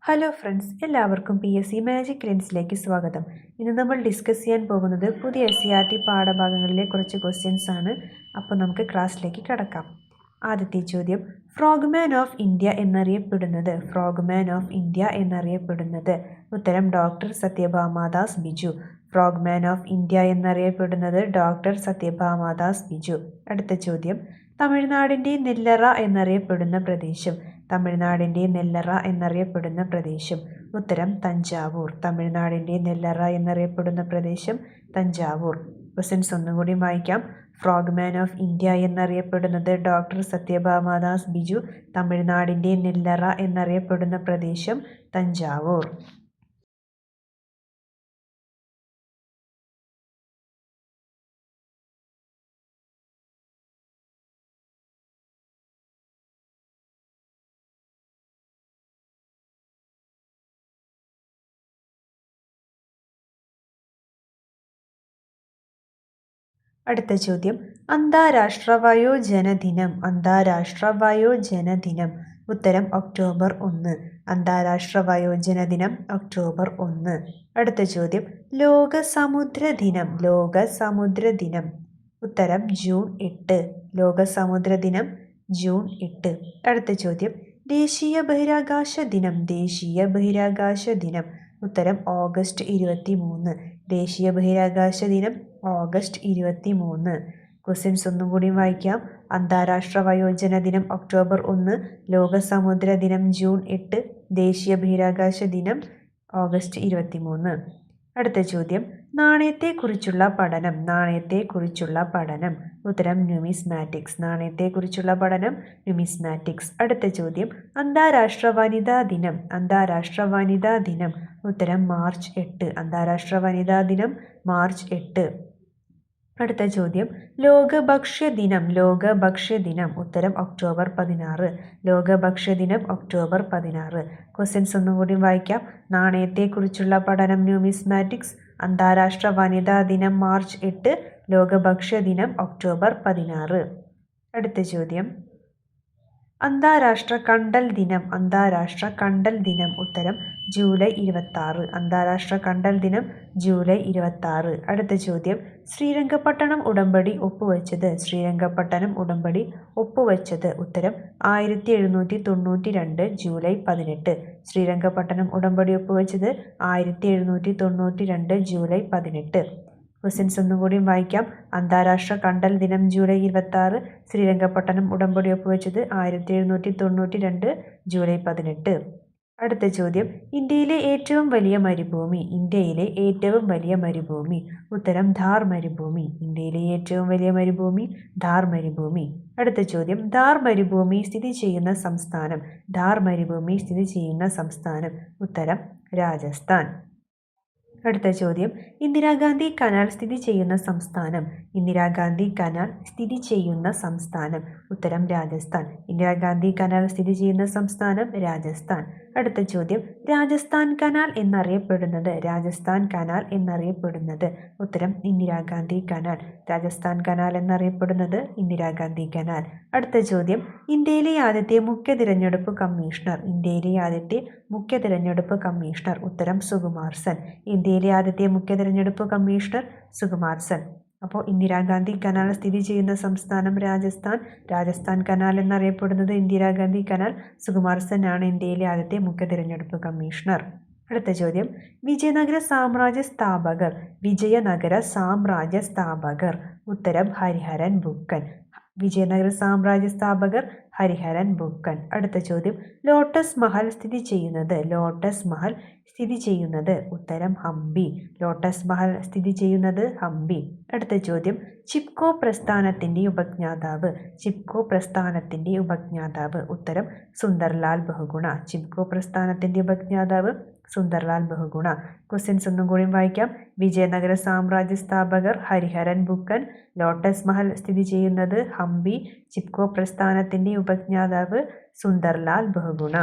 Hello friends, എല്ലാവർക്കും PSC magic ലെൻസിലേക്ക് സ്വാഗതം. ഇന്ന് നമ്മൾ ഡിസ്കസ് ചെയ്യാൻ പോകുന്നത് പുതിയ SCERT പാഠഭാഗങ്ങളിലെ കുറച്ച് ക്വസ്റ്റ്യൻസ് ആണ്. അപ്പോൾ നമുക്ക് ക്ലാസ്സിലേക്ക് കടക്കാം. ആദ്യത്തെ ചോദ്യം, ഫ്രോഗ്മാൻ ഓഫ് ഇന്ത്യ എന്നറിയപ്പെടുന്നത്. ഉത്തരം doctor Sathyabhamadas Biju. ഫ്രോഗ്മാൻ of India എന്നറിയപ്പെടുന്നത് ഡോക്ടർ സത്യഭാമാദാസ് ബിജു. അടുത്ത ചോദ്യം, തമിഴ്നാടിൻ്റെ നെല്ലറ എന്നറിയപ്പെടുന്ന പ്രദേശം. ഉത്തരം തഞ്ചാവൂർ. തമിഴ്നാടിൻ്റെ നെല്ലറ എന്നറിയപ്പെടുന്ന പ്രദേശം തഞ്ചാവൂർ. ക്വസ്റ്റ്യൻസ് ഒന്നുകൂടി വായിക്കാം. ഫ്രോഗ്മാൻ ഓഫ് ഇന്ത്യ എന്നറിയപ്പെടുന്നത് ഡോക്ടർ സത്യഭാമാദാസ് ബിജു. തമിഴ്നാടിൻ്റെ നെല്ലറ എന്നറിയപ്പെടുന്ന പ്രദേശം തഞ്ചാവൂർ. അടുത്ത ചോദ്യം, അന്താരാഷ്ട്ര വയോജന ദിനം. ഉത്തരം ഒക്ടോബർ 1. അന്താരാഷ്ട്ര വയോജന ദിനം ഒക്ടോബർ 1. അടുത്ത ചോദ്യം, ലോക സമുദ്ര ദിനം. ഉത്തരം ജൂൺ 8. ലോക സമുദ്ര ദിനം ജൂൺ 8. അടുത്ത ചോദ്യം, ദേശീയ ബഹിരാകാശ ദിനം. ഉത്തരം ഓഗസ്റ്റ് 23. ദേശീയ ബഹിരാകാശ ദിനം ഓഗസ്റ്റ് 23. ക്വസ്റ്റ്യൻസ് ഒന്നും കൂടി വായിക്കാം. അന്താരാഷ്ട്ര വയോജന ദിനം ഒക്ടോബർ 1, ലോക സമുദ്ര ദിനം ജൂൺ 8, ദേശീയ ബഹിരാകാശ ദിനം ഓഗസ്റ്റ് 23. അടുത്ത ചോദ്യം, നാണയത്തെക്കുറിച്ചുള്ള പഠനം. ഉത്തരം ന്യൂമിസ്മാറ്റിക്സ്. അടുത്ത ചോദ്യം, അന്താരാഷ്ട്ര വനിതാ ദിനം. ഉത്തരം മാർച്ച് 8. അന്താരാഷ്ട്ര വനിതാ ദിനം മാർച്ച് 8. അടുത്ത ചോദ്യം, ലോക ഭക്ഷ്യ ദിനം. ഉത്തരം ഒക്ടോബർ 16. ലോക ഭക്ഷ്യ ദിനം ഒക്ടോബർ 16. ക്വസ്റ്റ്യൻസ് ഒന്നുകൂടി വായിക്കാം. നാണയത്തെക്കുറിച്ചുള്ള പഠനം ന്യൂമിസ്മാറ്റിക്സ്. അന്താരാഷ്ട്ര വനിതാ ദിനം മാർച്ച് 8. ലോക ഭക്ഷ്യ ദിനം ഒക്ടോബർ 16. അടുത്ത ചോദ്യം, അന്താരാഷ്ട്ര കണ്ടൽ ദിനം. ഉത്തരം ജൂലൈ 26. അന്താരാഷ്ട്ര കണ്ടൽ ദിനം ജൂലൈ 26. അടുത്ത ചോദ്യം, ശ്രീരംഗപട്ടണം ഉടമ്പടി ഒപ്പുവെച്ചത്. ഉത്തരം 1792 ജൂലൈ 18. ശ്രീരംഗപട്ടണം ഉടമ്പടി ഒപ്പുവെച്ചത് 1792 ജൂലൈ 18. ക്വസ്റ്റ്യൻസ് ഒന്നുകൂടി വായിക്കാം. അന്താരാഷ്ട്ര കണ്ടൽ ദിനം ജൂലൈ 26. ശ്രീരംഗപട്ടണം ഉടമ്പടി ഒപ്പുവെച്ചത് 1792 ജൂലൈ 18. അടുത്ത ചോദ്യം, ഇന്ത്യയിലെ ഏറ്റവും വലിയ മരുഭൂമി. ഉത്തരം ഥാർ മരുഭൂമി. അടുത്ത ചോദ്യം, ഥാർ മരുഭൂമി സ്ഥിതി ചെയ്യുന്ന സംസ്ഥാനം. ഉത്തരം രാജസ്ഥാൻ. അടുത്ത ചോദ്യം, ഇന്ദിരാഗാന്ധി കനാൽ സ്ഥിതി ചെയ്യുന്ന സംസ്ഥാനം. ഉത്തരം രാജസ്ഥാൻ. ഇന്ദിരാഗാന്ധി കനാൽ സ്ഥിതി ചെയ്യുന്ന സംസ്ഥാനം രാജസ്ഥാൻ. അടുത്ത ചോദ്യം, രാജസ്ഥാൻ കനാൽ എന്നറിയപ്പെടുന്നത്. ഉത്തരം ഇന്ദിരാഗാന്ധി കനാൽ. രാജസ്ഥാൻ കനാൽ എന്നറിയപ്പെടുന്നത് ഇന്ദിരാഗാന്ധി കനാൽ. അടുത്ത ചോദ്യം, ഇന്ത്യയിലെ ആദ്യത്തെ മുഖ്യ തിരഞ്ഞെടുപ്പ് കമ്മീഷണർ. ഉത്തരം സുകുമാർ സെൻ. ഇന്ത്യയിലെ ആദ്യത്തെ മുഖ്യ തിരഞ്ഞെടുപ്പ് കമ്മീഷണർ സുകുമാർ സെൻ. അപ്പോൾ ഇന്ദിരാഗാന്ധി കനാൽ സ്ഥിതി ചെയ്യുന്ന സംസ്ഥാനം രാജസ്ഥാൻ. രാജസ്ഥാൻ കനാൽ എന്നറിയപ്പെടുന്നത് ഇന്ദിരാഗാന്ധി കനാൽ. സുകുമാർ സെൻ ആണ് ഇന്ത്യയിലെ ആദ്യത്തെ മുഖ്യ തിരഞ്ഞെടുപ്പ് കമ്മീഷണർ. അടുത്ത ചോദ്യം, വിജയനഗര സാമ്രാജ്യ സ്ഥാപകർ. ഉത്തരം ഹരിഹരൻ ബുക്കൻ. വിജയനഗര സാമ്രാജ്യ സ്ഥാപകർ ഹരിഹരൻ ബുക്കൻ. അടുത്ത ചോദ്യം, ലോട്ടസ് മഹൽ സ്ഥിതി ചെയ്യുന്നത്. ഉത്തരം ഹംപി. ലോട്ടസ് മഹൽ സ്ഥിതി ചെയ്യുന്നത് ഹംപി. അടുത്ത ചോദ്യം, ചിപ്കോ പ്രസ്ഥാനത്തിന്റെ ഉപജ്ഞാതാവ്. ഉത്തരം സുന്ദർലാൽ ബഹുഗുണ. ചിപ്കോ പ്രസ്ഥാനത്തിന്റെ ഉപജ്ഞാതാവ് സുന്ദർലാൽ ബഹുഗുണ. ക്വസ്റ്റ്യൻസ് ഒന്നും കൂടി വായിക്കാം. വിജയനഗര സാമ്രാജ്യ സ്ഥാപകർ ഹരിഹരൻ ബുക്കൻ. ലോട്ടസ് മഹൽ സ്ഥിതി ചെയ്യുന്നത് ഹംപി. ചിപ്കോ പ്രസ്ഥാനത്തിന്റെ ഉപജ്ഞാതാവ് സുന്ദർലാൽ ബഹുഗുണ.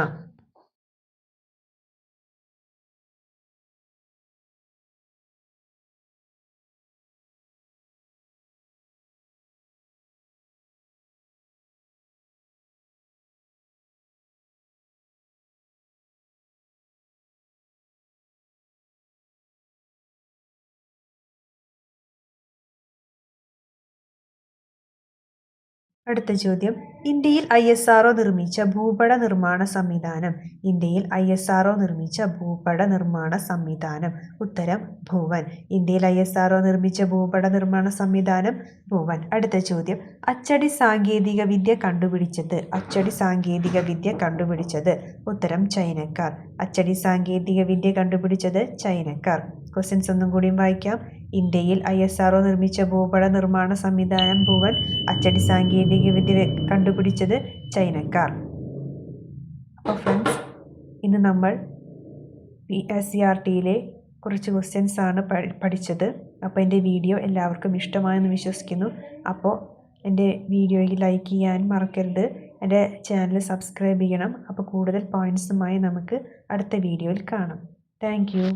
അടുത്ത ചോദ്യം ഇന്ത്യയിൽ ISRO നിർമ്മിച്ച ഭൂപട നിർമ്മാണ സംവിധാനം. ഇന്ത്യയിൽ ISRO നിർമ്മിച്ച ഭൂപട നിർമ്മാണ സംവിധാനം. ഉത്തരം ഭുവൻ. ഇന്ത്യയിൽ ISRO നിർമ്മിച്ച ഭൂപട നിർമ്മാണ സംവിധാനം ഭുവൻ. അടുത്ത ചോദ്യം അച്ചടി സാങ്കേതിക വിദ്യ കണ്ടുപിടിച്ചത്. അച്ചടി സാങ്കേതിക വിദ്യ കണ്ടുപിടിച്ചത്. ഉത്തരം ചൈനക്കാർ. അച്ചടി സാങ്കേതിക വിദ്യ കണ്ടുപിടിച്ചത് ചൈനക്കാർ. ക്വസ്റ്റ്യൻസ് ഒന്നും കൂടിയും വായിക്കാം. ഇന്ത്യയിൽ ISRO നിർമ്മിച്ച ഭൂപട നിർമ്മാണ സംവിധാനം ഭുവൻ. അച്ചടി സാങ്കേതിക വിദ്യ കണ്ടുപിടിച്ചത് ചൈനക്കാർ. അപ്പോൾ ഫ്രണ്ട്സ്, ഇന്ന് നമ്മൾ SCERTയിലെ കുറച്ച് ക്വസ്റ്റ്യൻസ് ആണ് പഠിച്ചത്. അപ്പോൾ എൻ്റെ വീഡിയോ എല്ലാവർക്കും ഇഷ്ടമായെന്ന് വിശ്വസിക്കുന്നു. അപ്പോൾ എൻ്റെ വീഡിയോയ്ക്ക് ലൈക്ക് ചെയ്യാൻ മറക്കരുത്. എൻ്റെ ചാനൽ സബ്സ്ക്രൈബ് ചെയ്യണം. അപ്പോൾ കൂടുതൽ പോയിൻറ്സുമായി നമുക്ക് അടുത്ത വീഡിയോയിൽ കാണാം. Thank you.